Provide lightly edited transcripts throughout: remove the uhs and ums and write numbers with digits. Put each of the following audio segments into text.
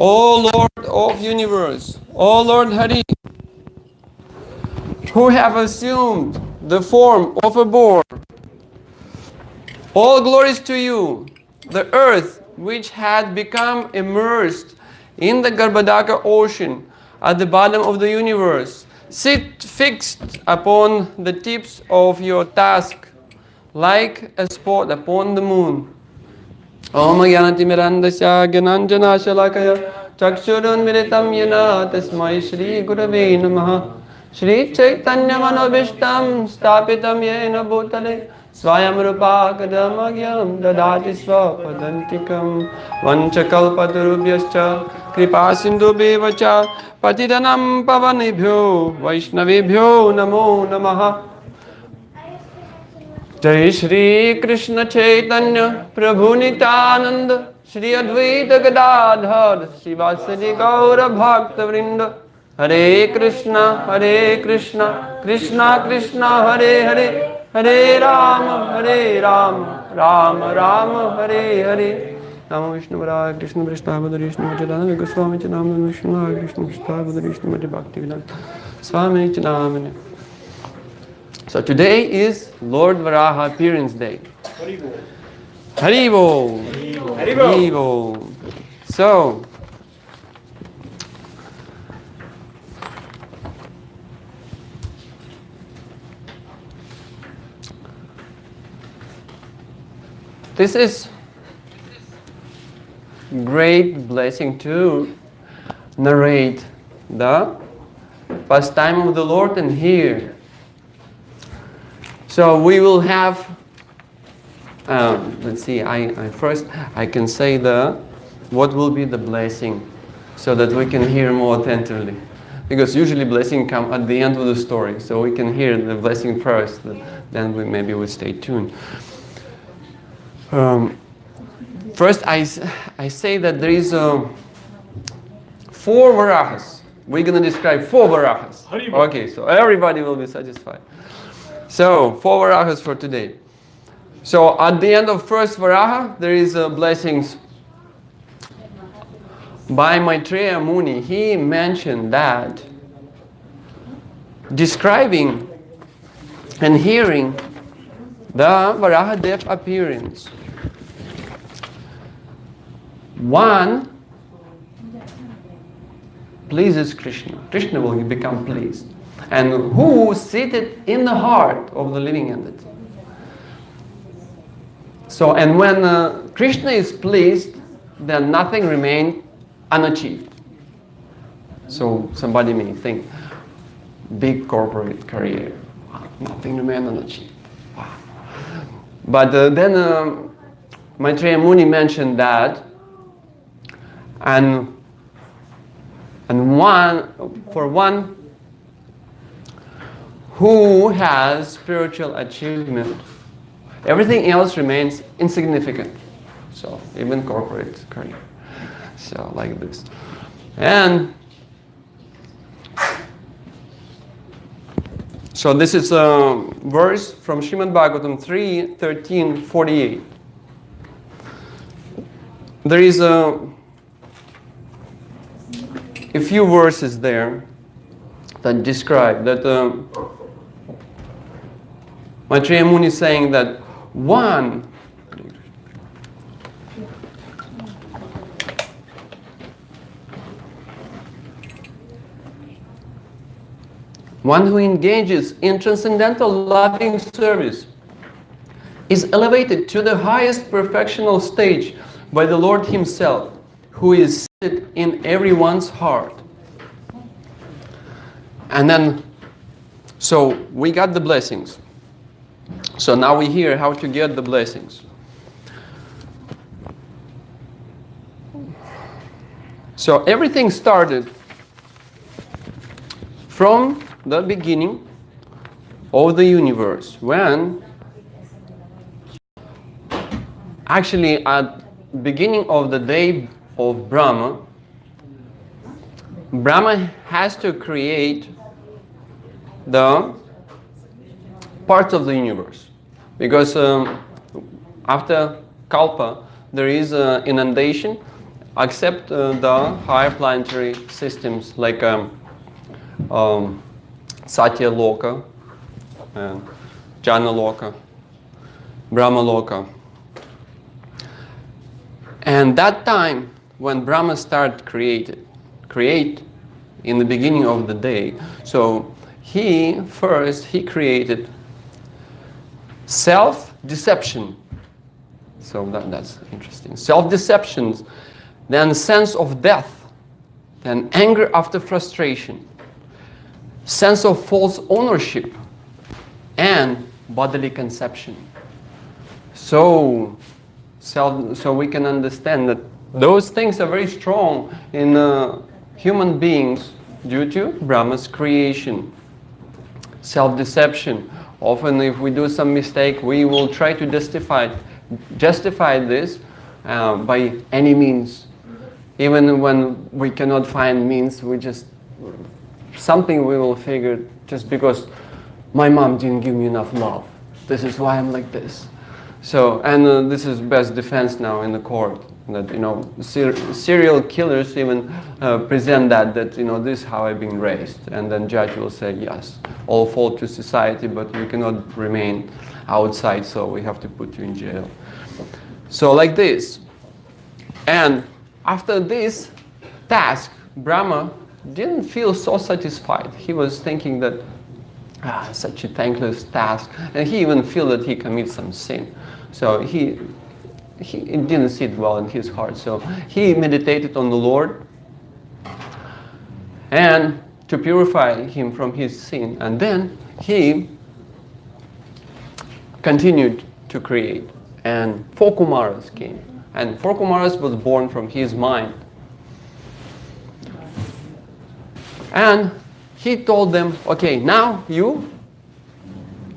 O Lord of universe, O Lord Hari, who have assumed the form of a boar, all glories to you, the earth which had become immersed in the Garbhodaka ocean at the bottom of the universe, sit fixed upon the tips of your task like a spot upon the moon. Om Gyanati Mirandasya Gyananjana Shalakaya Chakshurun Miritam Yana Tasmai Shri Gurave Namaha Shri Chaitanya Manobishtam Stapitam Yena Bhutale Swayam Rupakadamagyam Dadati Swapadantikam Vanchakalpatarubhyascha Kripa Sindhu Bevacha Patidanam Pavanebhyo Vaishnavebhyo Namo Namaha. Jai Shri Krishna Chaitanya Prabhu Nityananda Shri Advaita Gadadhar Srivasadi Gaura Bhakta Vrinda Hare Krishna Krishna Krishna Hare Hare Hare Rama Rama Rama Hare Hare Namo Vishnu Varaha Krishna Prishtabhadar Vishnu Vajadana Goswami Chanam Vishnu Varaha Krishna Prishtabhadar Vishnu Vajadana Bhakti Vedanta Swami Chanamani. So today is Lord Varaha Appearance Day. Haribol. Haribol. So, this is great blessing to narrate the pastime of the Lord and hear. So we will have, let's see, I first can say what will be the blessing so that we can hear more attentively. Because usually blessing come at the end of the story, so we can hear the blessing first, then maybe we stay tuned. First I say that there is 4 Varahas. We're going to describe 4 Varahas. Okay, so everybody will be satisfied. So, 4 Varahas for today. So, at the end of first Varaha, there is blessings by Maitreya Muni. He mentioned that describing and hearing the Varaha Dev appearance, one pleases Krishna. Krishna will become pleased. And who seated in the heart of the living entity. So, and when Krishna is pleased, then nothing remains unachieved. So, somebody may think, big corporate career, nothing remains unachieved. Wow. But then Maitreya Muni mentioned that, and for one who has spiritual achievement, everything else remains insignificant. So even corporate career. So like this. And so this is a verse from Srimad Bhagavatam 3:13-48. There is a few verses there that describe that Maitreya Muni is saying that one who engages in transcendental loving service is elevated to the highest perfectional stage by the Lord Himself, who is seated in everyone's heart. And then, so we got the blessings. So now we hear how to get the blessings. So everything started from the beginning of the universe, when actually at beginning of the day of Brahma has to create the parts of the universe, because after Kalpa there is inundation accept the higher planetary systems like Satya Loka, and Jana Loka, Brahma Loka. And that time when Brahma started create in the beginning of the day, so he created self-deception. So that's interesting. Self-deceptions, then sense of death, then anger after frustration, sense of false ownership, and bodily conception. So we can understand that those things are very strong in human beings due to Brahma's creation. Self-deception. Often if we do some mistake, we will try to justify this by any means. Even when we cannot find means, something we will figure just because my mom didn't give me enough love. This is why I'm like this. So, and this is best defense now in the court. That, serial killers even present that, this is how I've been raised. And then judge will say, yes, all fall to society, but you cannot remain outside, so we have to put you in jail. So like this. And after this task, Brahma didn't feel so satisfied. He was thinking that, such a thankless task. And he even feel that he commits some sin. So it didn't sit well in his heart. So he meditated on the Lord and to purify him from his sin. And then he continued to create. And 4 Kumaras came. And 4 Kumaras was born from his mind. And he told them, okay, now you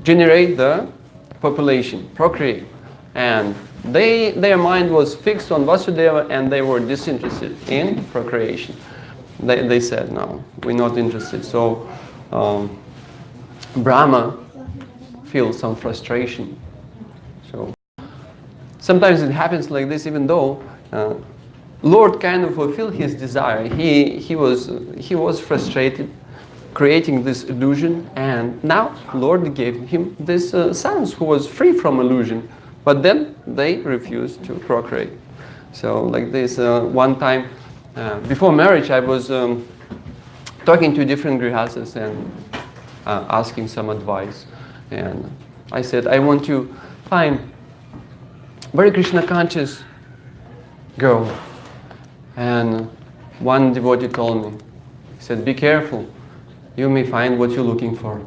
generate the population, procreate. And their mind was fixed on Vasudeva and they were disinterested in procreation. They said, no, we're not interested. So Brahma feels some frustration. So sometimes it happens like this, even though Lord kind of fulfilled his desire. He was frustrated, creating this illusion, and now Lord gave him this sons who was free from illusion. But then they refused to procreate. So like this, one time before marriage, I was talking to different grihastas and asking some advice. And I said, I want to find very Krishna conscious girl. And one devotee told me, he said, be careful, you may find what you're looking for.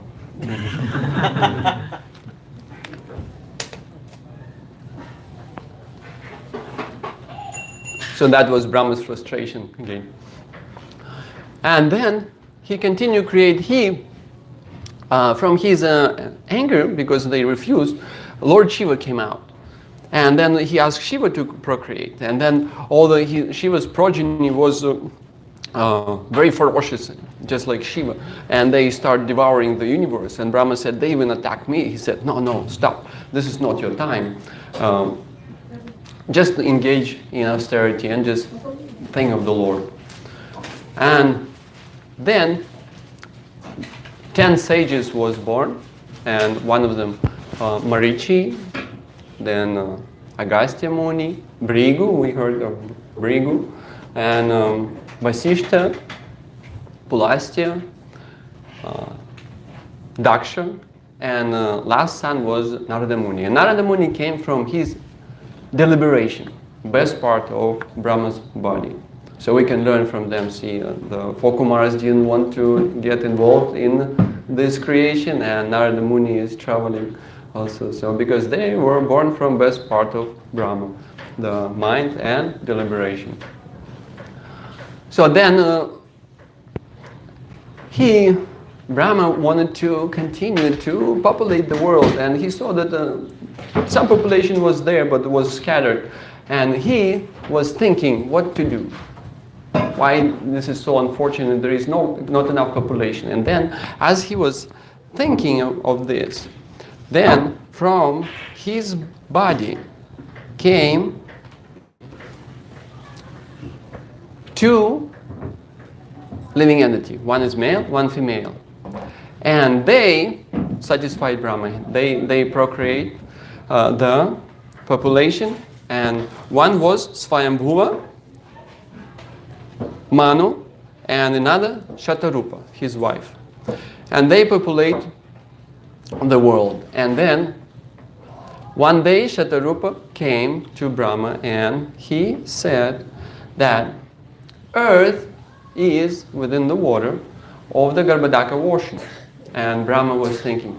So that was Brahma's frustration again. And then he continued to create. From his anger, because they refused, Lord Shiva came out. And then he asked Shiva to procreate. And then Shiva's progeny was very ferocious, just like Shiva. And they start devouring the universe. And Brahma said, they even attack me. He said, no, stop. This is not your time. Just engage in austerity and just think of the Lord. And then 10 sages was born, and one of them Marichi, then Agastya Muni, Brigu, we heard of Brigu, and Vasishta, Pulastya, Daksha, and last son was Narada Muni. And Narada Muni came from his deliberation, best part of Brahma's body. So we can learn from them. See, the 4 Kumaras didn't want to get involved in this creation, and Narada Muni is traveling also. So because they were born from best part of Brahma, the mind and deliberation. So then Brahma wanted to continue to populate the world, and he saw that some population was there but was scattered, and he was thinking what to do. Why this is so unfortunate, there is not enough population. And then as he was thinking of this, then from his body came two living entities. One is male, one female. And they satisfied Brahma. They procreate the population. And one was Swayambhuva, Manu, and another Shatarupa, his wife. And they populate the world. And then one day Shatarupa came to Brahma and he said that earth is within the water of the Garbhodaka ocean. And Brahma was thinking,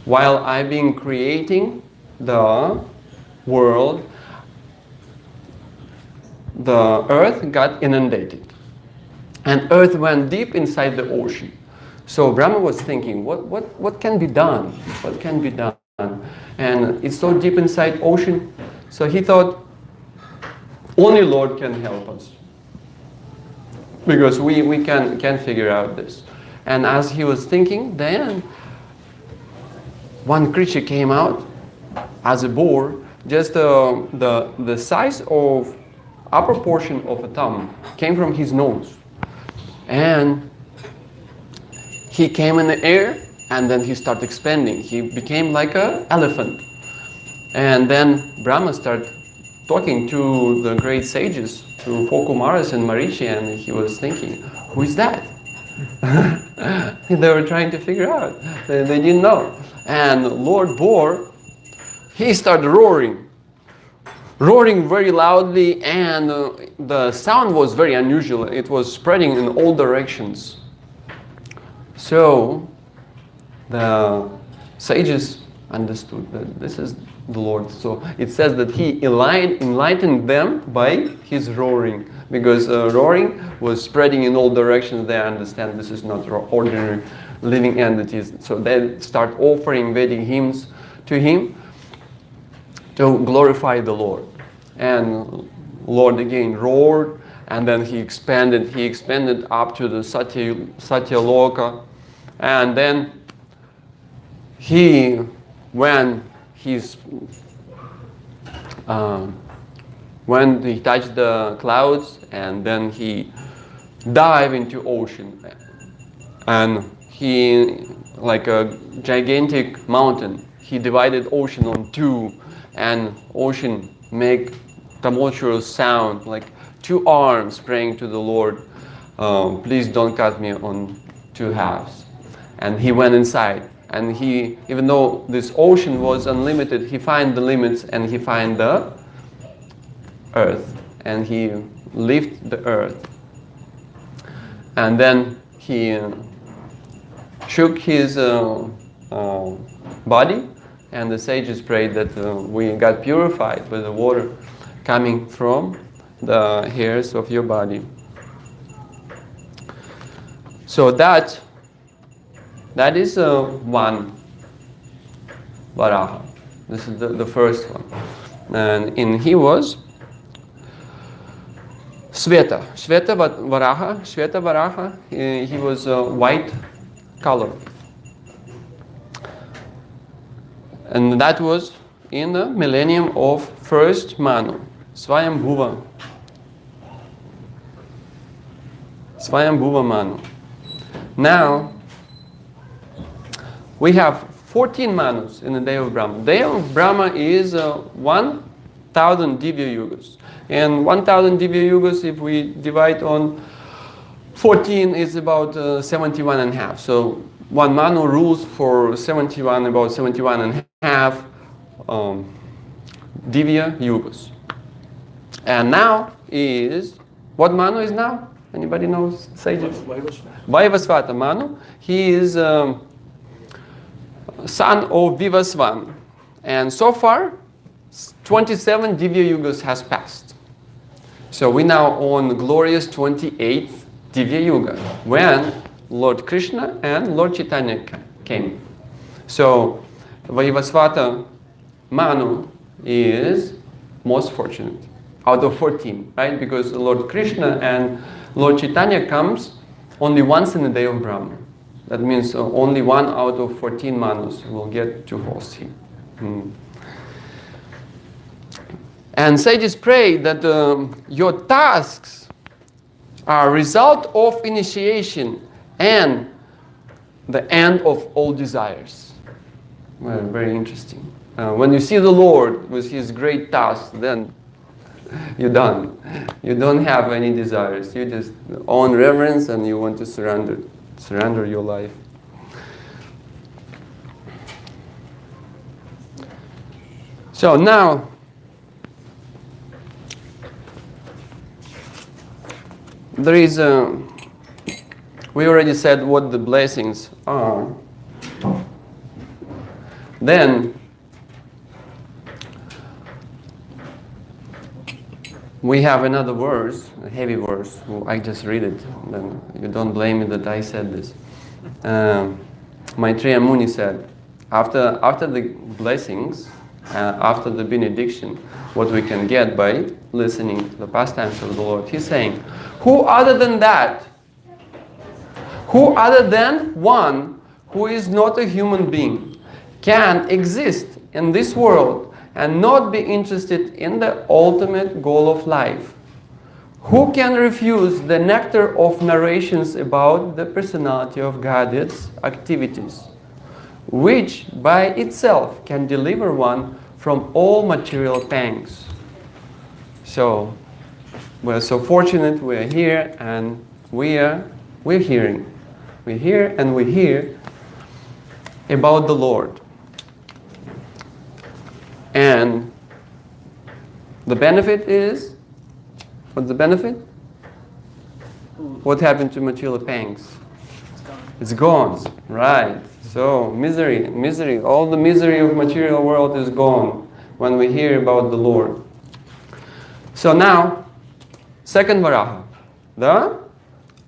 while I've been creating the world, the earth got inundated. And earth went deep inside the ocean. So Brahma was thinking, what can be done? What can be done? And it's so deep inside ocean. So he thought, only Lord can help us. Because we can't figure out this. And as he was thinking, then one creature came out as a boar, just the size of upper portion of a thumb came from his nose. And he came in the air and then he started expanding. He became like an elephant. And then Brahma started talking to the great sages, to Kumaras and Marichi, and he was thinking, who is that? They were trying to figure out. They didn't know. And Lord Boar, he started roaring very loudly, and the sound was very unusual. It was spreading in all directions. So the sages understood that this is the Lord. So it says that he enlightened them by his roaring, because roaring was spreading in all directions. They understand this is not ordinary living entities. So they start offering Vedic hymns to him to glorify the Lord. And Lord again roared, and then he expanded up to the Satya Loka. And then when he touched the clouds, and then he dived into ocean, and he, like a gigantic mountain, he divided ocean on two, and ocean make tumultuous sound, like two arms praying to the Lord, please don't cut me on two halves. And he went inside. And he, even though this ocean was unlimited, he found the limits, and he found the earth, and he lifted the earth. And then he shook his body, and the sages prayed that we got purified by the water coming from the hairs of your body. So that is one Varaha. This is the first one. And he was Shveta Varaha. He was white color. And that was in the millennium of first Manu, Swayambhuva Manu. Now, we have 14 Manus in the day of Brahma. The day of Brahma is 1,000 Divya Yugas. And 1,000 Divya Yugas, if we divide on 14, is about 71 and a half. So one Manu rules for about 71 and a half Divya Yugas. And now is, what Manu is now? Anybody knows? Sages? Vaivasvata Manu. He is son of Vivasvan. And so far, 27 Divya Yugas has passed. So we now on glorious 28th Divya Yuga, when Lord Krishna and Lord Chaitanya came. So Vaivasvata Manu is most fortunate out of 14, right? Because Lord Krishna and Lord Chaitanya comes only once in the day of Brahma. That means only 1 out of 14 Manus will get to host him. And sages pray that your tasks are result of initiation and the end of all desires. Well, very interesting. When you see the Lord with His great task, then you're done. You don't have any desires. You just own reverence and you want to surrender your life. So now, there is we already said what the blessings are. Then we have another verse, a heavy verse. I just read it. Then you don't blame me that I said this. Maitreya Muni said, after the blessings, after the benediction, what we can get by listening to the pastimes of the Lord, he's saying, who other than that, who other than one who is not a human being can exist in this world and not be interested in the ultimate goal of life? Who can refuse the nectar of narrations about the personality of God's activities, which by itself can deliver one from all material pangs? So, we're so fortunate we're here and we're hearing. We're here and we hear about the Lord. And the benefit is, what's the benefit? What happened to material pangs? It's gone, right. So misery, all the misery of material world is gone when we hear about the Lord. So now, second Varaha, the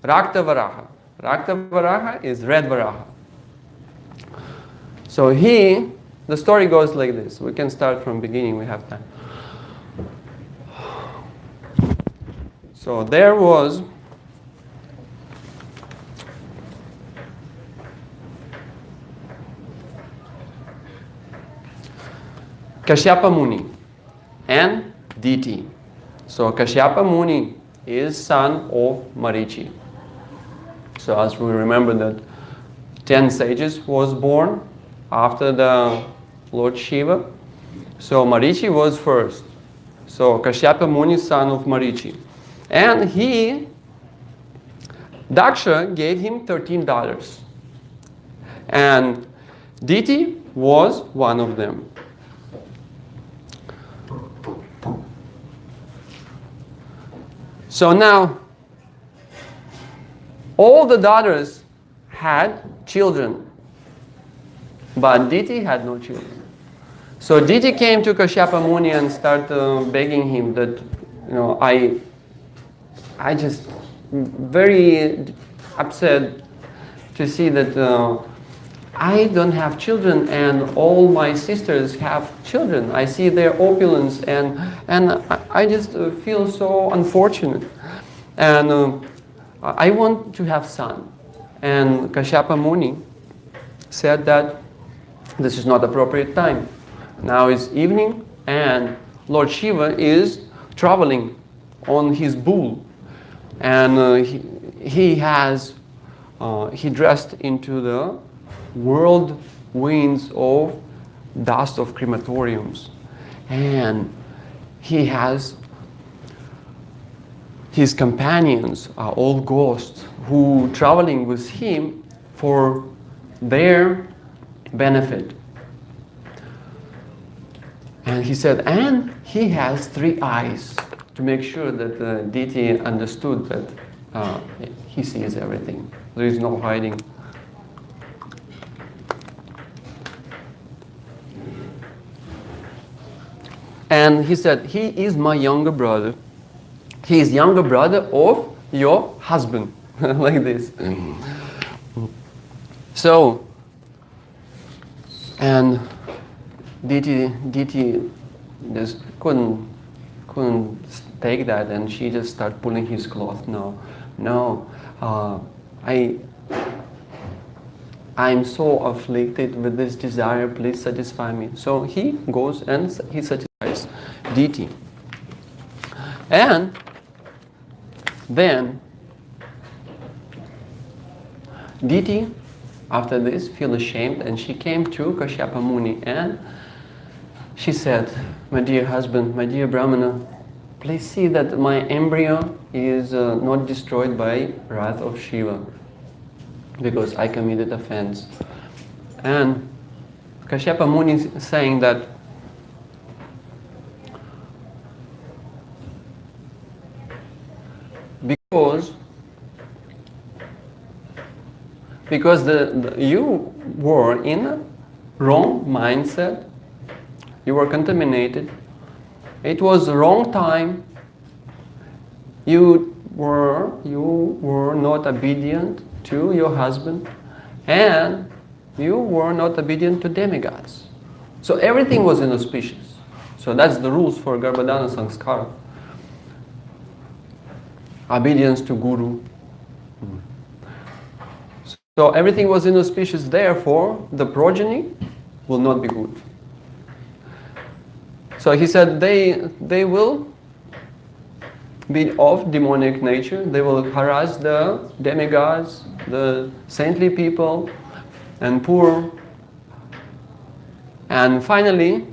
Rakta Varaha. Rakta Varaha is red Varaha. So the story goes like this. We can start from beginning, we have time. So there was Kashyapa Muni and Diti. So Kashyapa Muni is son of Marichi. So as we remember that 10 sages was born after the Lord Shiva. So Marichi was first. So Kashyapa Muni, son of Marichi. And Daksha gave him $13. And Diti was one of them. So now, all the daughters had children, but Diti had no children. So Diti came to Kashyapa Muni and started begging him that, I just very upset to see that I don't have children and all my sisters have children. I see their opulence and I just feel so unfortunate. And I want to have son. And Kashyapa Muni said that this is not appropriate time. Now it's evening and Lord Shiva is traveling on his bull. And he dressed into the whirlwinds of dust of crematoriums. And he has his companions are all ghosts who traveling with him for their benefit. And he said, and he has 3 eyes to make sure that the deity understood that he sees everything. There is no hiding. And he said, he is my younger brother. He is younger brother of your husband. Like this. So, and Diti just couldn't take that, and she just started pulling his cloth. No, I'm so afflicted with this desire, please satisfy me. So he goes and he satisfies Diti. And then Diti, after this, feel ashamed, and she came to Kashyapa Muni and she said, "My dear husband, my dear Brahmana, please see that my embryo is not destroyed by wrath of Shiva, because I committed offense." And Kashyapa Muni is saying that because you were in a wrong mindset, you were contaminated, it was the wrong time, you were not obedient to your husband, and you were not obedient to demigods. So everything was inauspicious. So that's the rules for Garbhadana Sanskara. Obedience to Guru. So everything was inauspicious, therefore the progeny will not be good. So he said they will be of demonic nature, they will harass the demigods, the saintly people and poor, and finally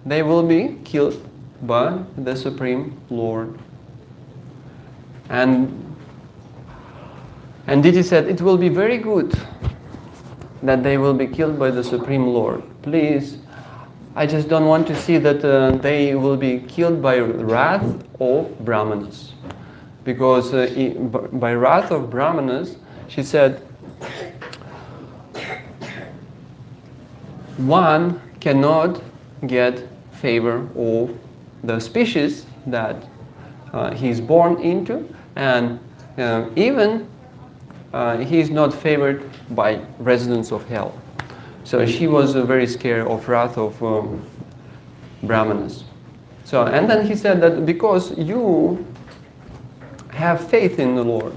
they will be killed by the Supreme Lord. And Diti said, it will be very good that they will be killed by the Supreme Lord. Please, I just don't want to see that they will be killed by wrath of Brahmanas. Because by wrath of Brahmanas, she said, one cannot get favor of the species that he is born into, and even he is not favored by residents of hell. So she was very scared of wrath of Brahmanas. So, and then he said that because you have faith in the Lord,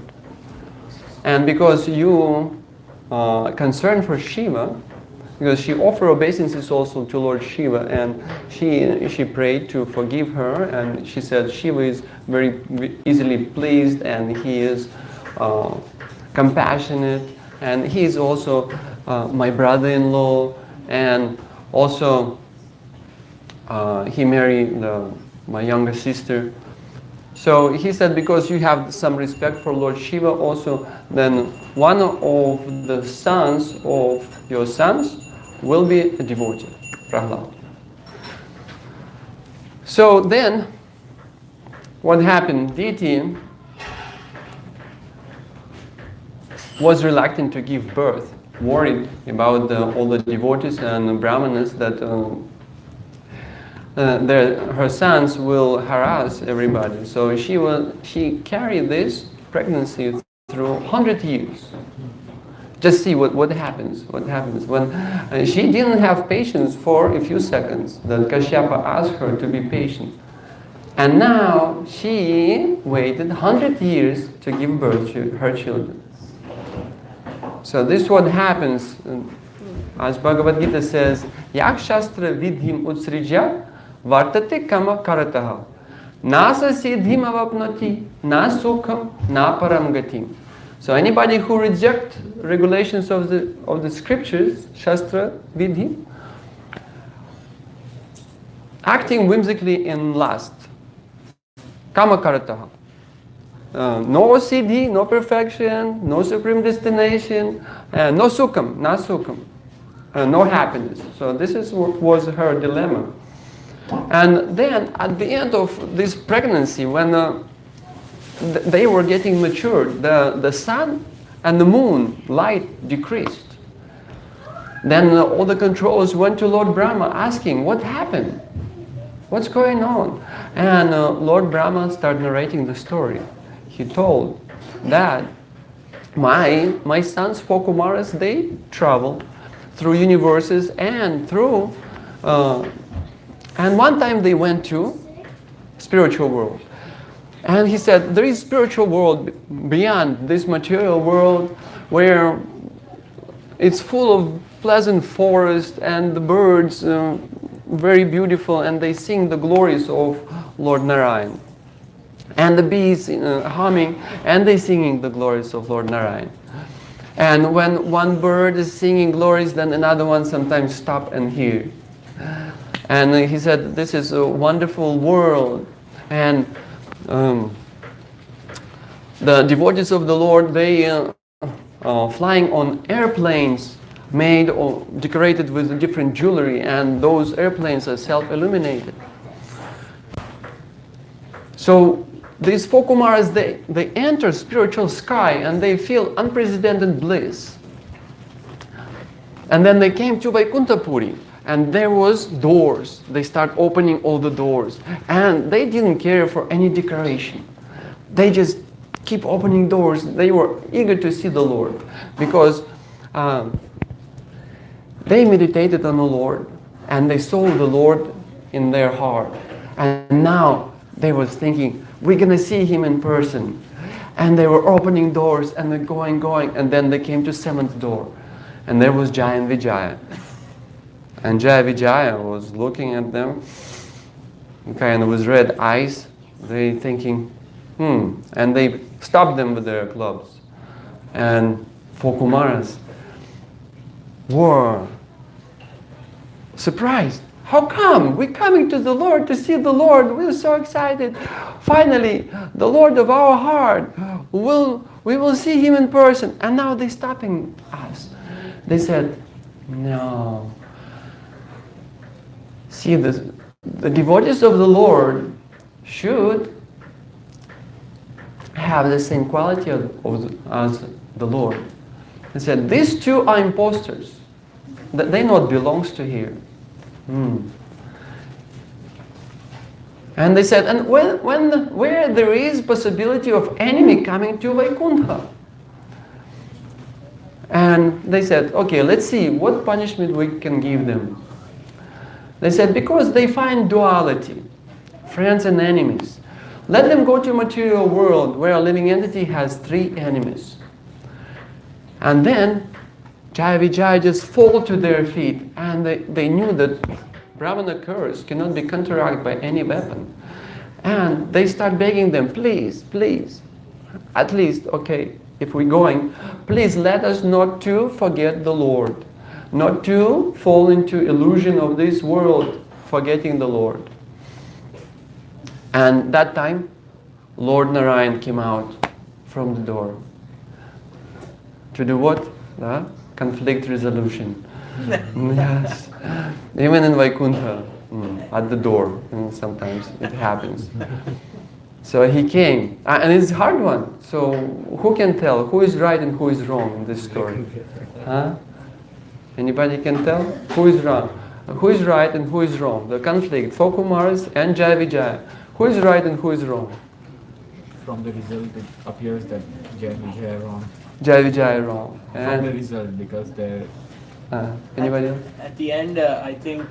and because you are concerned for Shiva, because she offered obeisances also to Lord Shiva, and she prayed to forgive her, and she said Shiva is very easily pleased, and he is compassionate, and he is also my brother-in-law, and also he married my younger sister. So he said, because you have some respect for Lord Shiva also, then one of the sons of your sons will be a devotee, Prahlad. So then, what happened? Diti was reluctant to give birth, worried about all the devotees and brahmanas that her sons will harass everybody. So she carried this pregnancy through 100 years. Just see what happens. What happens when she didn't have patience for a few seconds. That Kashyapa asked her to be patient, and now she waited 100 years to give birth to her children. So this is what happens, as Bhagavad Gita says, Yak Shastra Vidhim Utsrijya Vartate Kama Karataha Nasa Siddhim Avapnoti Na Sukham Na Param Gatim. So anybody who rejects regulations of the scriptures, Shastra Vidhi, acting whimsically in lust, Kama Karataha. No siddhi, no perfection, no supreme destination, no sukham, no happiness. So this was her dilemma. And then at the end of this pregnancy, when they were getting matured, the sun and the moon light decreased. Then all the controllers went to Lord Brahma asking, what happened? What's going on? And Lord Brahma started narrating the story. He told that my sons, four Kumaras, they travel through universes and through, and one time they went to spiritual world. And he said, there is spiritual world beyond this material world where it's full of pleasant forest and the birds very beautiful, and they sing the glories of Lord Narayan. And the bees humming, and they singing the glories of Lord Narayan. And when one bird is singing glories, then another one sometimes stop and hear. And he said, this is a wonderful world. And the devotees of the Lord, they flying on airplanes made or decorated with different jewelry, and those airplanes are self-illuminated. So these four Kumaras, they enter spiritual sky and they feel unprecedented bliss. And then they came to Vaikuntha Puri, and there was doors. They start opening all the doors, and they didn't care for any decoration. They just keep opening doors. They were eager to see the Lord because they meditated on the Lord and they saw the Lord in their heart. And now they was thinking, we're going to see Him in person. And they were opening doors and they're going. And then they came to 7th door. And there was Jaya and Vijaya. And Jaya Vijaya was looking at them, kind of with red eyes. They thinking, And they stopped them with their clubs. And four Kumaras were surprised. How come? We're coming to the Lord to see the Lord. We're so excited. Finally, the Lord of our heart, we will see Him in person. And now they're stopping us. They said, no. See, the devotees of the Lord should have the same quality as the Lord. They said, these two are imposters. They not belongs to here. And they said, and where there is possibility of enemy coming to Vaikuntha. And they said, okay, let's see what punishment we can give them. They said, because they find duality, friends and enemies, let them go to a material world where a living entity has 3 enemies. And then Jaya Vijaya just fall to their feet, and they knew that Brahmana curse cannot be counteracted by any weapon. And they start begging them, please, at least, okay, if we're going, please let us not to forget the Lord, not to fall into illusion of this world, forgetting the Lord. And that time, Lord Narayan came out from the door. To do what? Conflict resolution. Yes. Even in Vaikuntha, at the door, sometimes it happens. So he came, and it's a hard one. So who can tell who is right and who is wrong in this story? Huh? Anybody can tell? Who is wrong? Who is right and who is wrong? The conflict, four Kumaras and Jaya Vijaya. Who is right and who is wrong? From the result, it appears that Jaya Vijaya wrong. Jaya Vijaya wrong. From the result, because they're... Anybody else? At the end, I think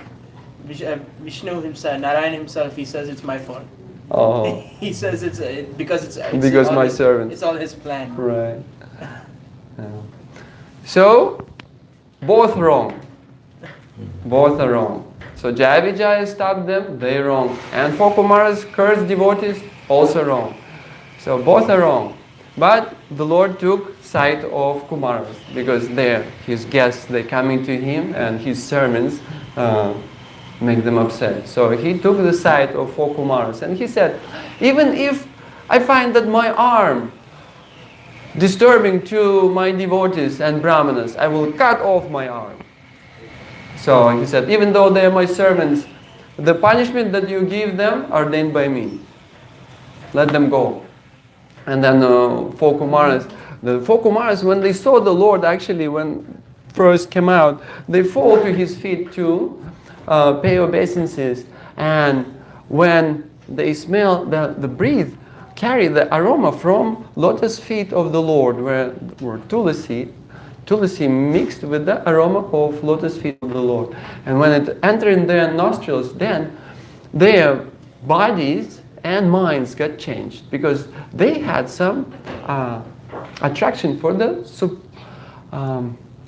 Vishnu himself, Narayan himself, he says it's my fault. Oh. He says it's because my servant. It's all his plan. Right. So, both wrong. Both are wrong. So Jaya Vijaya stopped them, they wrong. And four Kumaras cursed devotees, also wrong. So both are wrong. But the Lord took side of Kumaras because they're his guests, they're coming to him, and his sermons make them upset. So he took the side of four Kumaras, and he said, even if I find that my arm disturbing to my devotees and brahmanas, I will cut off my arm. So he said, even though they are my servants, the punishment that you give them are ordained by me. Let them go. And then the four Kumaras, when they saw the Lord, actually, when first came out, they fall to his feet to pay obeisances. And when they smell the breathe, carry the aroma from lotus feet of the Lord, where Tulasi mixed with the aroma of lotus feet of the Lord. And when it entered in their nostrils, then their bodies and minds got changed, because they had some attraction for the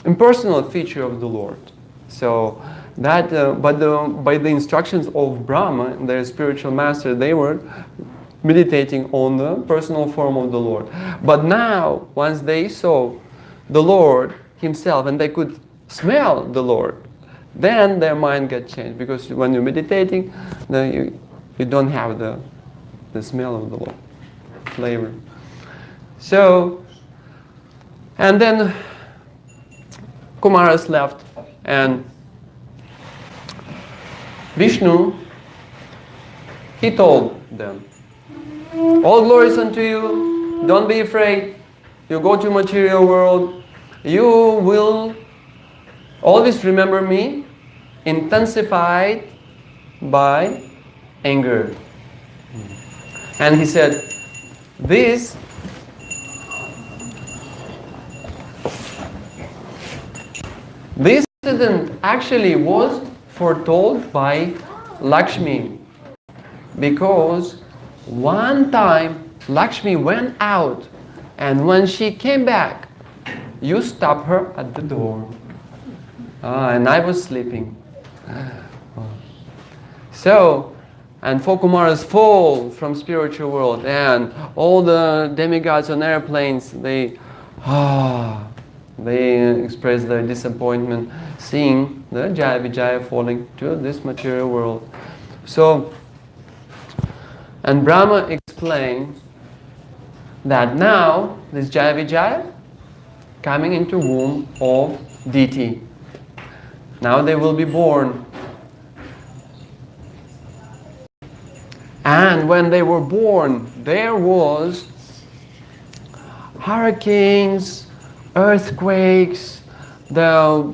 impersonal feature of the Lord. So that, by the instructions of Brahma, their spiritual master, they were meditating on the personal form of the Lord. But now, once they saw the Lord himself, and they could smell the Lord, then their mind gets changed. Because when you're meditating, then you don't have the smell of the Lord, flavor. So, and then Kumaras left, and Vishnu, he told them, all glories unto you, don't be afraid, you go to material world, you will always remember me, intensified by anger. And he said, this incident actually was foretold by Lakshmi, because one time Lakshmi went out, and when she came back, you stopped her at the door. And I was sleeping. So, and four Kumaras fall from spiritual world, and all the demigods on airplanes, they express their disappointment seeing the Jaya Vijaya falling to this material world. So, and Brahma explained that now this Jaya Vijaya coming into womb of deity. Now they will be born. And when they were born, there was hurricanes, earthquakes, the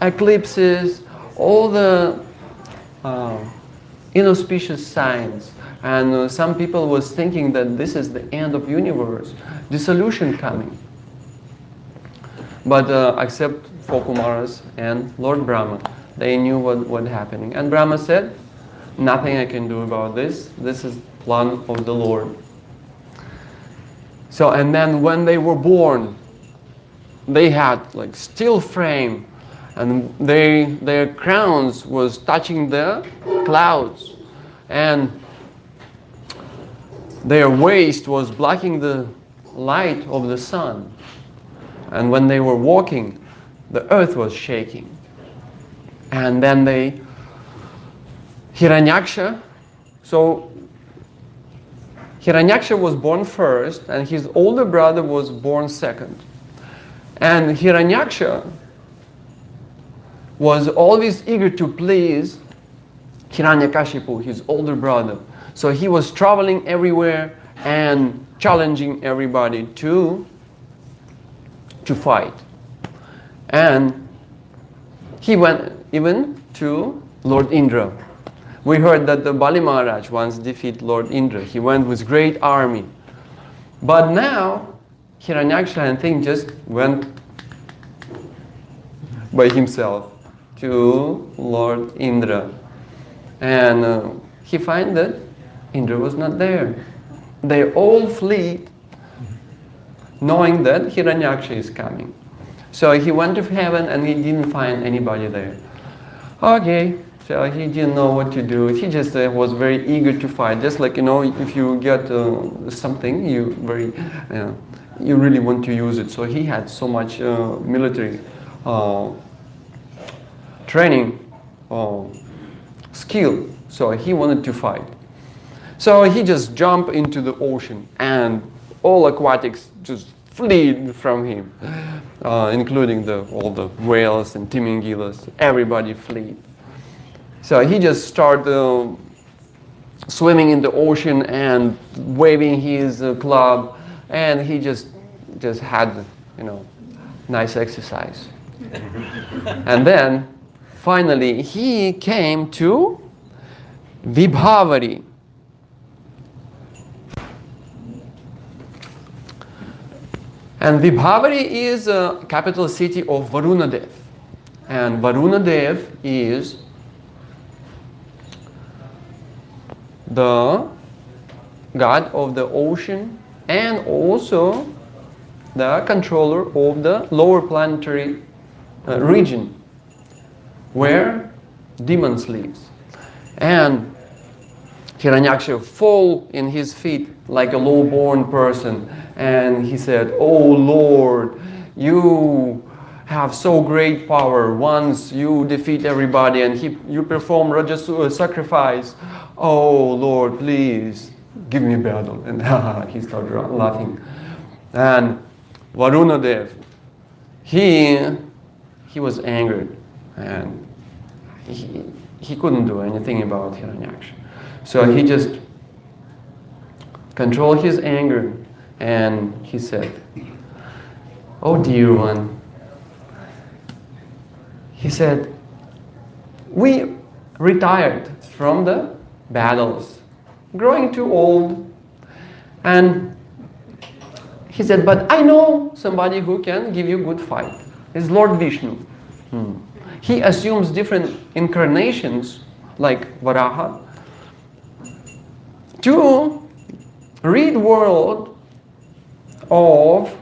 eclipses, all the inauspicious signs. And some people was thinking that this is the end of universe, dissolution coming. But except for Kumaras and Lord Brahma, they knew what happening. And Brahma said, nothing I can do about this. This is plan of the Lord. So, and then when they were born, they had like steel frame, and their crowns was touching the clouds, and their waist was blocking the light of the sun. And when they were walking, the earth was shaking. And then Hiranyaksha, so Hiranyaksha was born first, and his older brother was born second. And Hiranyaksha was always eager to please Hiranyakashipu, his older brother. So he was traveling everywhere and challenging everybody to fight. And he went even to Lord Indra. We heard that the Bali Maharaj once defeated Lord Indra. He went with great army. But now, Hiranyaksha, I think, just went by himself to Lord Indra. And he found that Indra was not there. They all fled, knowing that Hiranyaksha is coming. So he went to heaven and he didn't find anybody there. Okay, so he didn't know what to do. He just was very eager to fight. Just like, if you get something, you really want to use it. So he had so much military training, skill. So he wanted to fight. So he just jumped into the ocean, and all aquatics just fled from him, including all the whales and timingilas. Everybody fled. So he just started swimming in the ocean and waving his club, and he just had, nice exercise. And then finally he came to Vibhavari. And Vibhavari is a capital city of Varunadev. And Varunadev is the god of the ocean and also the controller of the lower planetary region where demons live. And Hiranyaksha fell in his feet like a low-born person, and he said, "Oh Lord, you have so great power. Once you defeat everybody and you perform Rajas sacrifice. Oh Lord, please give me battle. And he started laughing. And Varuna Dev, he was angered, and he couldn't do anything about Hiranyaksha. So he just controlled his anger, and he said, "Oh dear one," he said, "we retired from the battles, growing too old." And he said, "But I know somebody who can give you good fight. It's Lord Vishnu." He assumes different incarnations, like Varaha, to rid world of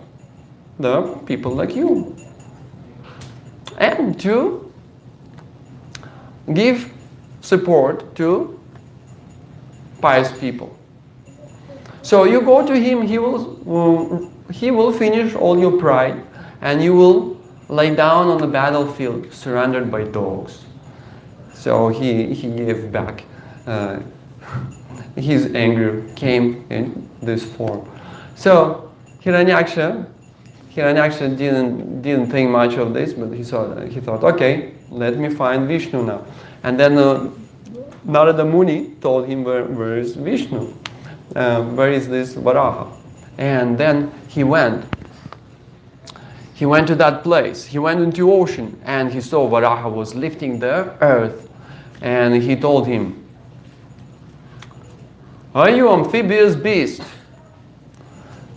the people like you, and to give support to pious people. So you go to him, he will finish all your pride, and you will lay down on the battlefield surrounded by dogs. So he gave back. His anger came in this form. So Hiranyaksha didn't think much of this, but he thought, okay, let me find Vishnu now. And then Narada Muni told him, where is Vishnu? Where is this Varaha? And then he went to that place. He went into ocean, and he saw Varaha was lifting the earth. And he told him, "Are you amphibious beast?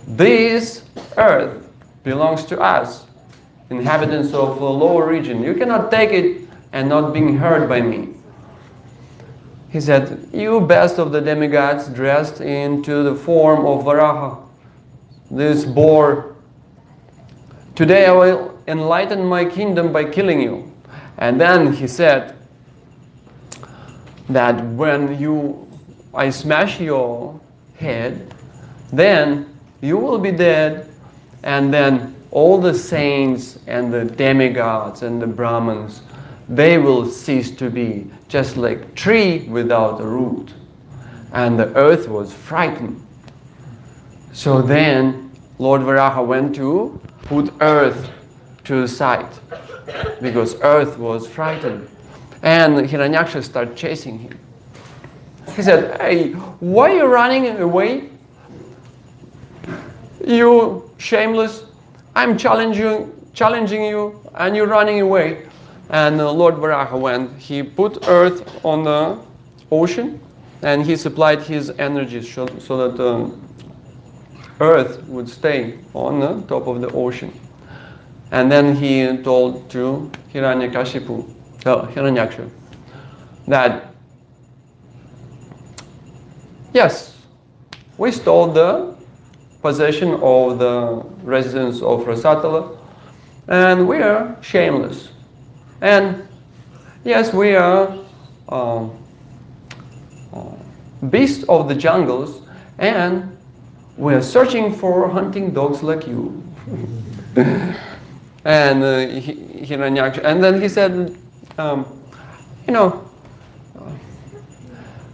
This earth belongs to us, inhabitants of the lower region. You cannot take it and not being hurt by me." He said, "You best of the demigods dressed into the form of Varaha, this boar. Today I will enlighten my kingdom by killing you." And then he said that when I smash your head, then you will be dead, and then all the saints and the demigods and the Brahmins, they will cease to be, just like tree without a root. And the earth was frightened. So then Lord Varaha went to put earth to the side, because earth was frightened. And Hiranyaksha started chasing him. He said, "Hey, why are you running away? You shameless. I'm challenging you, and you're running away." And Lord Varaha went. He put earth on the ocean, and he supplied his energies so that earth would stay on the top of the ocean. And then he told to Hiranyaksha, that yes, we stole the possession of the residents of Rasatala, and we are shameless. And yes, we are beasts of the jungles, and we are searching for hunting dogs like you. And Hiranyaksha, and then he said,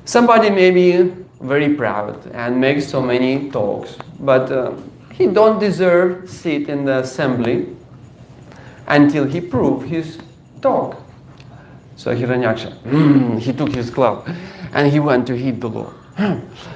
somebody may be very proud and make so many talks, but he don't deserve sit in the assembly until he prove his talk. So Hiranyaksha, he took his club and he went to hit the Lord.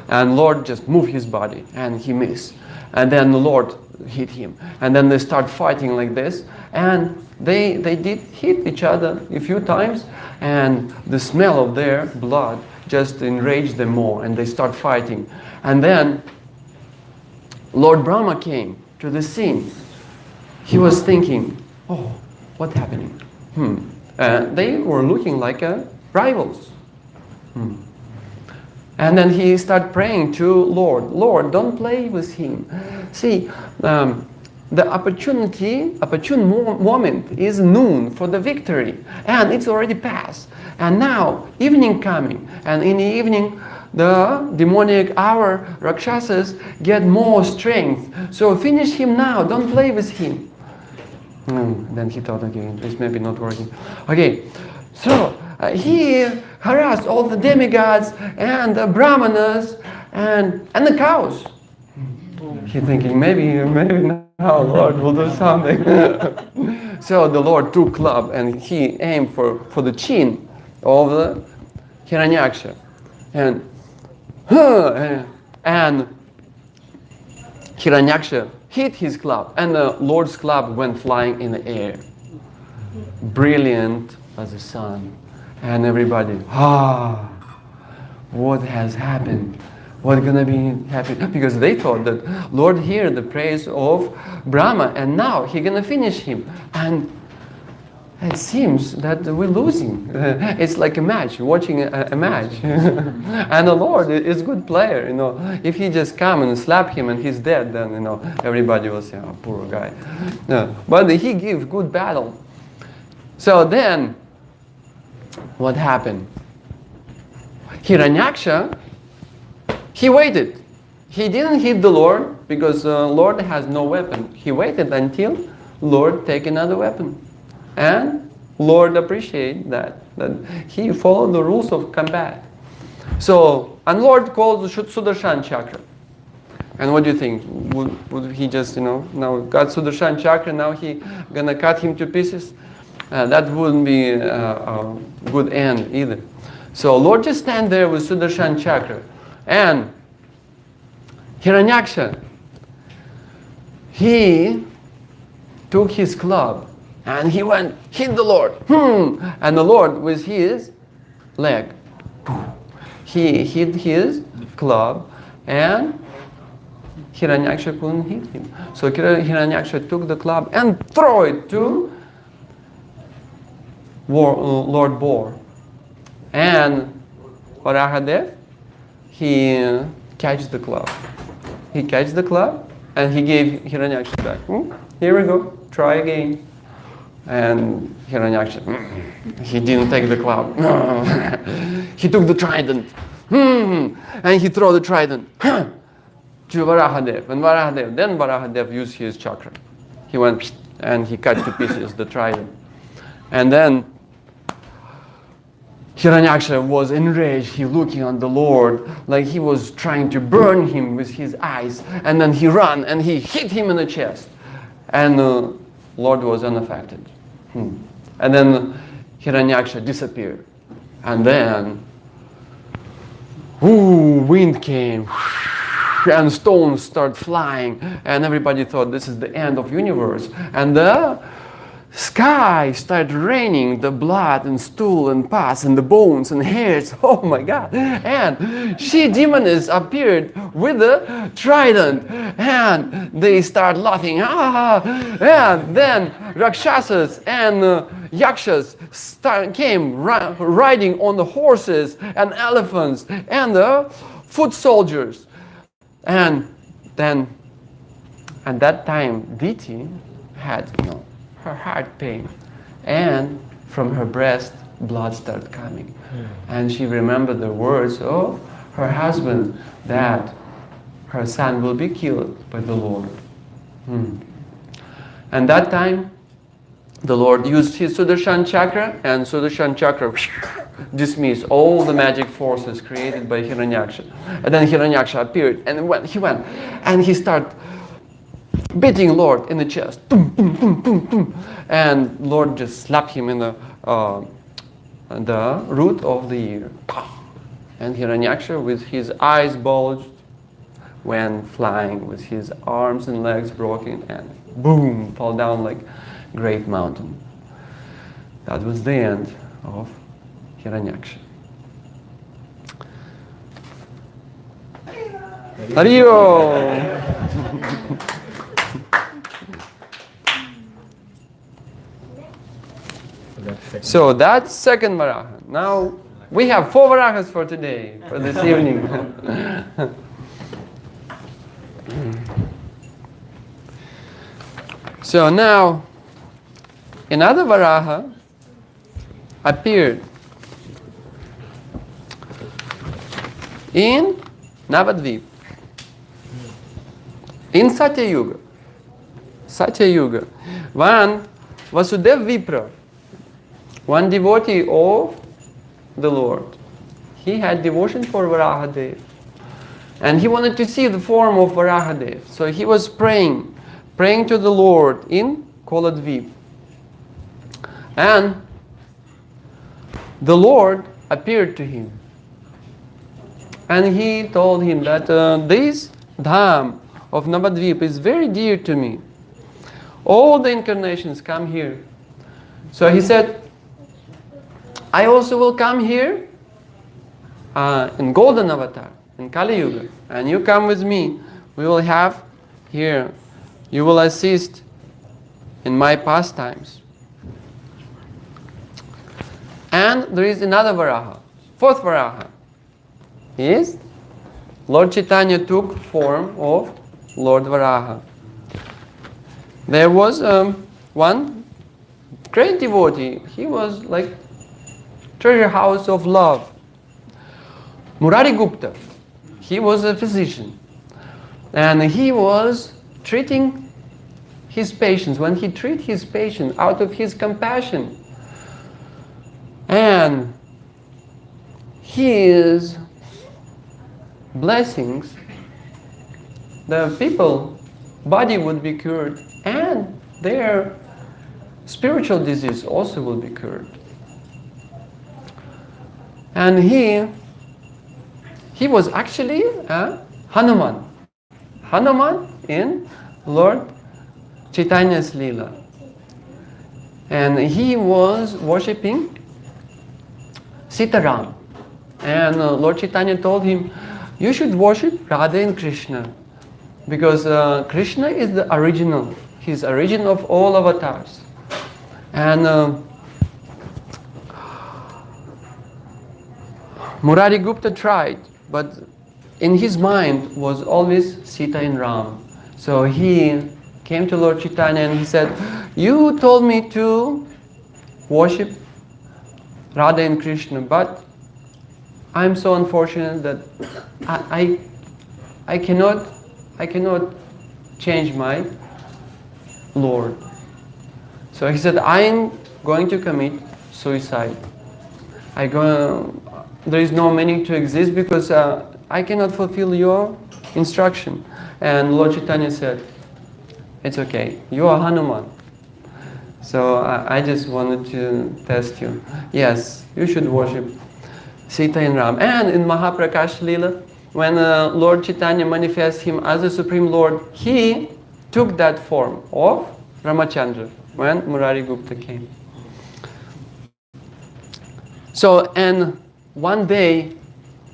And Lord just moved his body and he missed. And then the Lord hit him. And then they start fighting like this. And they did hit each other a few times. And the smell of their blood just enraged them more. And they start fighting. And then Lord Brahma came to the scene. He was thinking, oh, what's happening? They were looking like rivals. And then he started praying to Lord, don't play with him. See, the opportune moment is noon for the victory, and it's already passed. And now, evening coming, and in the evening, the demonic hour, Rakshasas get more strength. So finish him now, don't play with him. Then he thought, okay, this may be not working. Okay, so he harassed all the demigods and the brahmanas and the cows. He thinking, maybe now Lord will do something. So the Lord took club and he aimed for the chin of the Hiranyaksha. And Hiranyaksha hit his club, and the Lord's club went flying in the air, brilliant as the sun. And everybody, what has happened? What's gonna be happening? Because they thought that Lord heard the praise of Brahma, and now He's gonna finish him. And it seems that we're losing. It's like a match, watching a match. And the Lord is a good player, you know. If he just come and slap him and he's dead, then, you know, everybody will say, oh, poor guy. No. But he gives good battle. So then, what happened? Hiranyaksha, he waited. He didn't hit the Lord because Lord has no weapon. He waited until Lord take another weapon. And Lord appreciate that he followed the rules of combat. So, and Lord called the Sudarshan chakra. And what do you think? Would he just, you know, now got Sudarshan chakra, now he gonna cut him to pieces? That wouldn't be a good end either. So Lord just stand there with Sudarshan chakra. And Hiranyaksha, he took his club and he went, hit the Lord. And the Lord with his leg. He hit his club and Hiranyaksha couldn't hit him. So Hiranyaksha took the club and threw it to Lord Boar. And Varaha, he catches the club. He catches the club and he gave Hiranyaksha back. Here we go, try again. And Hiranyaksha, he didn't take the club. He took the trident. And he threw the trident to Varahadev. And Varahadev used his chakra. He went and he cut to pieces the trident. And then Hiranyaksha was enraged. He looking on the Lord like he was trying to burn him with his eyes. And then he ran and he hit him in the chest. And the Lord was unaffected. And then Hiranyaksha disappeared. And then wind came and stones start flying, and everybody thought this is the end of universe. And the sky started raining the blood and stool and pus and the bones and hairs. Oh my God. And she-demoness appeared with the trident and they start laughing. And then Rakshasas and Yakshas came riding on the horses and elephants and the foot soldiers. And then at that time Diti had her heart pain, and from her breast blood started coming. And she remembered the words of her husband that her son will be killed by the Lord. And that time the Lord used his Sudarshan chakra, and Sudarshan chakra dismissed all the magic forces created by Hiranyaksha. And then Hiranyaksha appeared and he went and he started beating Lord in the chest. And Lord just slapped him in the root of the ear. And Hiranyaksha, with his eyes bulged, went flying with his arms and legs broken and boom, fall down like great mountain. That was the end of Hiranyaksha. Hariyo! So that's second Varaha. Now we have 4 Varahas for today, for this evening. So now another Varaha appeared in Navadvip, in Satya Yuga. When Vasudev Vipra, one devotee of the Lord, he had devotion for Varahadev. And he wanted to see the form of Varahadev. So he was praying to the Lord in Koladvip. And the Lord appeared to him. And he told him that this dham of Navadvip is very dear to me. All the incarnations come here. So he said, I also will come here in Golden Avatar, in Kali Yuga. And you come with me. We will have here, you will assist in my pastimes. And there is another Varaha, fourth Varaha. Is Lord Chaitanya took form of Lord Varaha. There was one great devotee. He was like treasure house of love. Murari Gupta. He was a physician. And he was treating his patients. When he treated his patient out of his compassion, and his blessings, the people body would be cured and their spiritual disease also will be cured. And he was actually a Hanuman. Hanuman in Lord Chaitanya's Leela. And he was worshipping Sitaram. And Lord Chaitanya told him, you should worship Radha and Krishna. Because Krishna is the original. He's the origin of all avatars. And Murari Gupta tried, but in his mind was always Sita and Ram. So he came to Lord Chaitanya and he said, you told me to worship Radha and Krishna, but I'm so unfortunate that I cannot change my Lord. So he said, I'm going to commit suicide. There is no meaning to exist because I cannot fulfill your instruction. And Lord Chaitanya said, it's okay, you are Hanuman. So I just wanted to test you. Yes, you should worship Sita and Ram. And in Mahaprakash Leela, when Lord Chaitanya manifests him as the Supreme Lord, he took that form of Ramachandra when Murari Gupta came. So, and one day,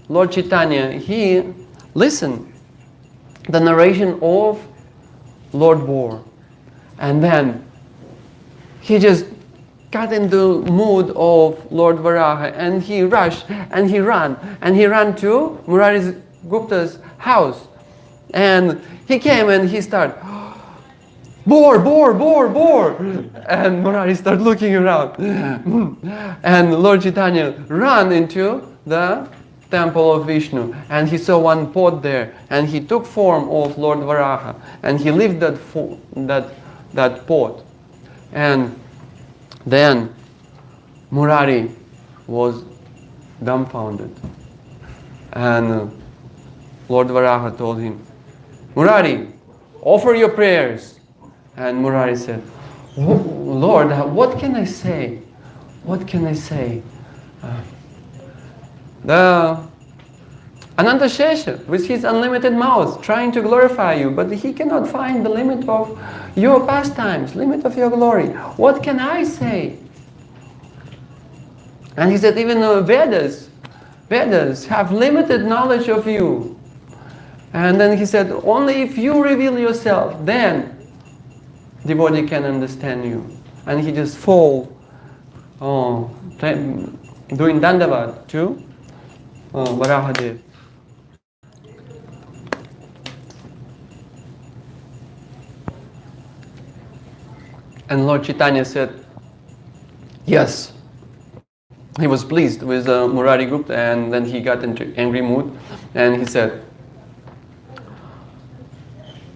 Lord Chaitanya, he listened the narration of Lord Boar. And then he just got into the mood of Lord Varaha and he rushed and he ran to Murari Gupta's house. And he came and he started, Boar, boar, boar, boar. And Murari started looking around. And Lord Chaitanya ran into the temple of Vishnu and he saw one pot there and he took form of Lord Varaha and he lifted that pot. And then Murari was dumbfounded. And Lord Varaha told him, Murari, offer your prayers. And Murari said, Lord, what can I say? What can I say? The Ananta Shesha, with his unlimited mouth, trying to glorify you, but he cannot find the limit of your pastimes, limit of your glory. What can I say? And he said, even Vedas have limited knowledge of you. And then he said, only if you reveal yourself, then devotee can understand you. And he just doing Dandavad to Varahadev. And Lord Chaitanya said, yes. He was pleased with Murari Gupta, and then he got into angry mood and he said,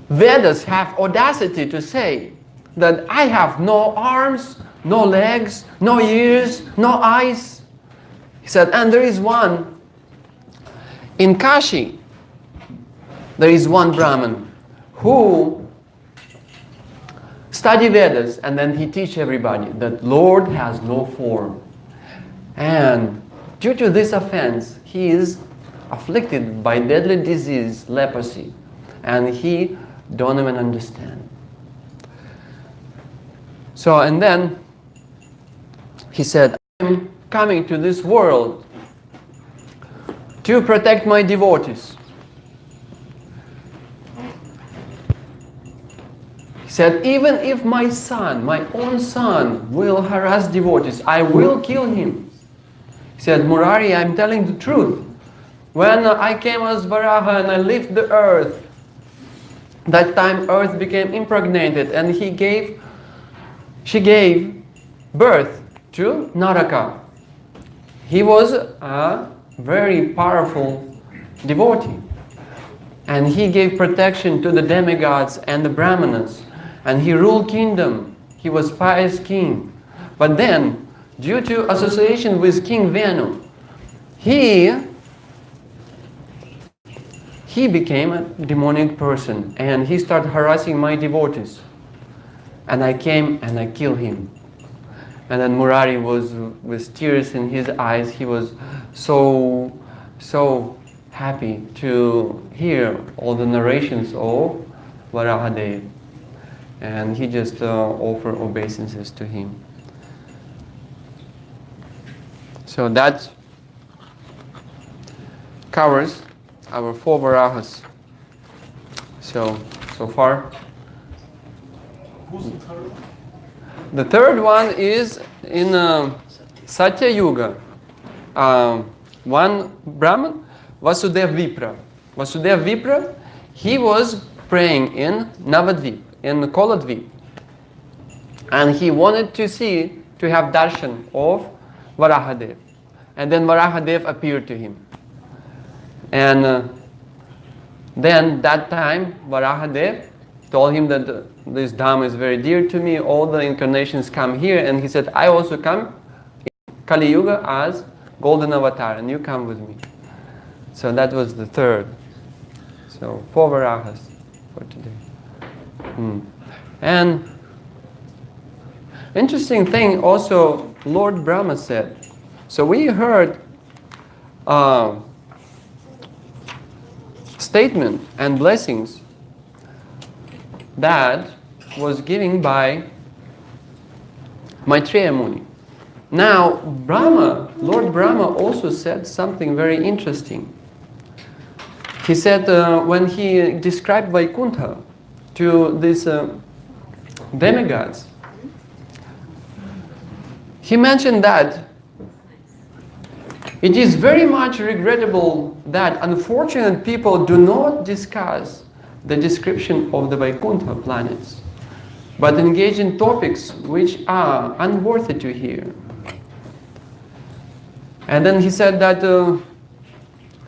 Vedas have audacity to say that I have no arms, no legs, no ears, no eyes. He said, and there is one in Kashi. There is one Brahman who study Vedas, and then he teach everybody that Lord has no form. And due to this offense, he is afflicted by deadly disease, leprosy, and he don't even understand. So, and then he said, I'm coming to this world to protect my devotees. He said, even if my son, my own son, will harass devotees, I will kill him. He said, Murari, I'm telling the truth. When I came as Varaha and I left the earth, that time earth became impregnated and she gave birth to Naraka. He was a very powerful devotee. And he gave protection to the demigods and the brahmanas. And he ruled kingdom. He was pious king. But then, due to association with King Venu, he became a demonic person. And he started harassing my devotees. And I came and I killed him. And then Murari was with tears in his eyes. He was so happy to hear all the narrations of Varahadev. And he just offered obeisances to him. So that covers our 4 Varahas. So far. Who's the third one? The third one is in Satya Yuga. One Brahman, Vasudeva Vipra. Vasudeva Vipra, he was praying in Navadvip, in Koladvip. And he wanted to have darshan of Varahadev. And then Varahadev appeared to him. And then that time Varahadev told him that this Dham is very dear to me, all the incarnations come here, and he said, I also come in Kali Yuga as Golden Avatar, and you come with me. So that was the third. So 4 Varahas for today. And interesting thing also, Lord Brahma said. So we heard statement and blessings that was given by Maitreya Muni. Now, Lord Brahma also said something very interesting. He said when he described Vaikuntha to these demigods, he mentioned that it is very much regrettable that unfortunate people do not discuss the description of the Vaikuntha planets, but engage in topics which are unworthy to hear. And then he said that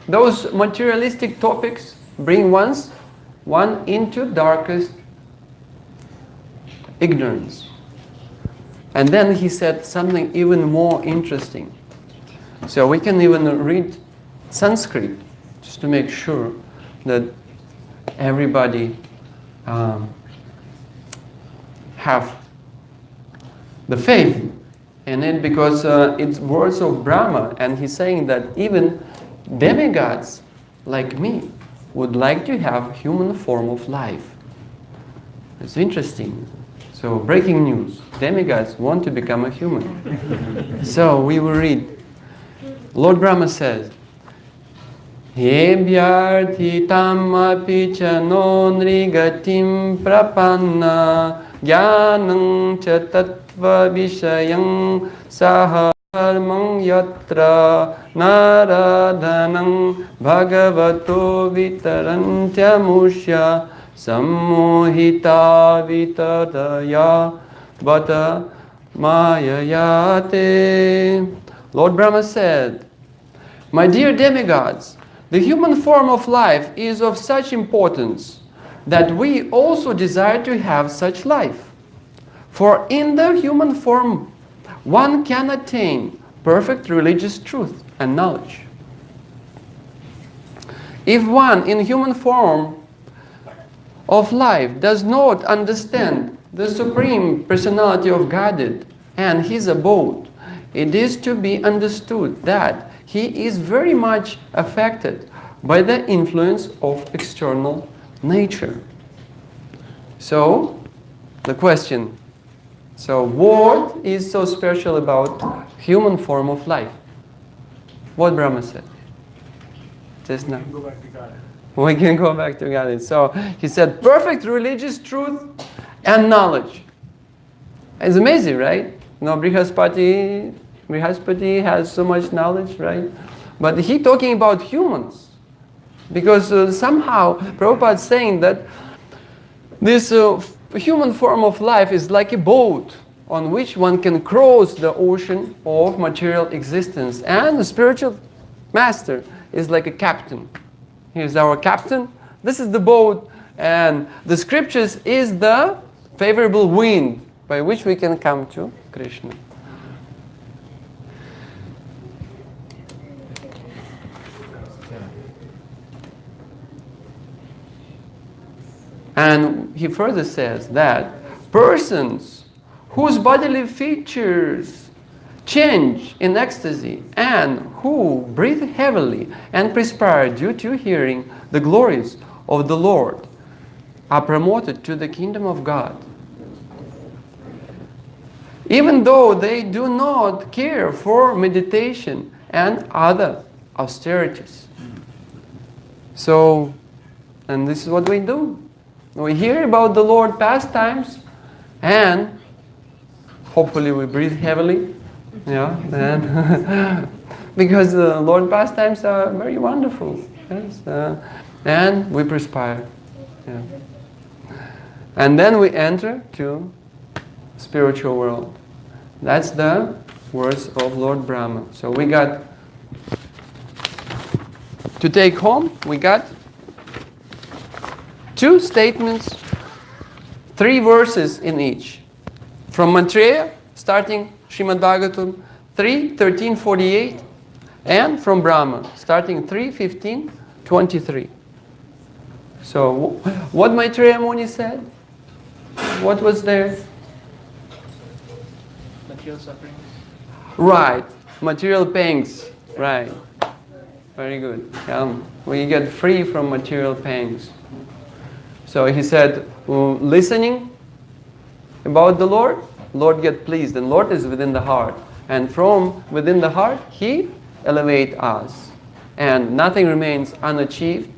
those materialistic topics bring one into darkest ignorance. And then he said something even more interesting. So we can even read Sanskrit just to make sure that everybody have the faith in it, because it's words of Brahma, and he's saying that even demigods like me would like to have human form of life. It's interesting. So breaking news, demigods want to become a human. So we will read. Lord Brahma says, Hebyarthitam api cha non rigatim prapanna jnanam cha tattva vishayam saharmam yatra naradhanam bhagavato vitarantya mushya sammohita vitadaya bata mayayate. Lord Brahma said, my dear demigods, the human form of life is of such importance that we also desire to have such life. For in the human form, one can attain perfect religious truth and knowledge. If one in human form of life does not understand the Supreme Personality of Godhead and His abode, it is to be understood that he is very much affected by the influence of external nature. So, the question, so what is so special about human form of life? What Brahma said just now. Go back to God. We can go back to God. So he said, perfect religious truth and knowledge. It's amazing, right? Brihaspati has so much knowledge, right? But he talking about humans. Because somehow Prabhupada is saying that this human form of life is like a boat on which one can cross the ocean of material existence. And the spiritual master is like a captain. Here's our captain. This is the boat. And the scriptures is the favorable wind by which we can come to Krishna. And he further says that persons whose bodily features change in ecstasy and who breathe heavily and perspire due to hearing the glories of the Lord are promoted to the kingdom of God, even though they do not care for meditation and other austerities. So, and this is what we do. We hear about the Lord pastimes and hopefully we breathe heavily. Yeah, and because the Lord pastimes are very wonderful. Yes, and we perspire. Yeah. And then we enter to spiritual world. That's the words of Lord Brahma. So we got to take home, we got 2 statements, 3 verses in each. From Maitreya, starting Srimad Bhagavatam 3:13-48, and from Brahma, starting 3:15-23. So, what Maitreya Muni said? What was there? Material suffering. Right, material pangs. Right, very good. We get free from material pangs. So he said, listening about the Lord get pleased, and Lord is within the heart. And from within the heart, He elevate us. And nothing remains unachieved.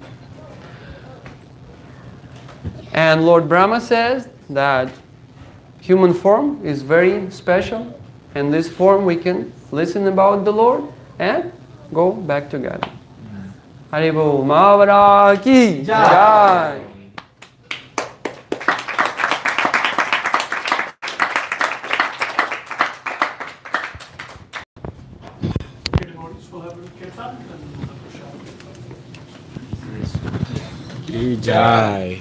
And Lord Brahma says that human form is very special. In this form we can listen about the Lord and go back to God. Haribol Mahavara Ki Jai. Okay, devotees will have a kirtan and we'll have a shower. Jai.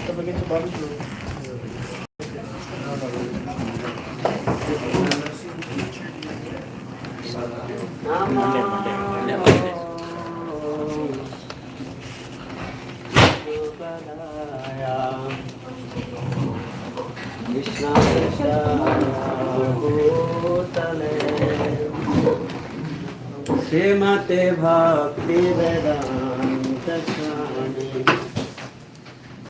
Don't forget to bottle blue. Krishna Krishna Bhutale Srimate Bhakti Vedanta Swami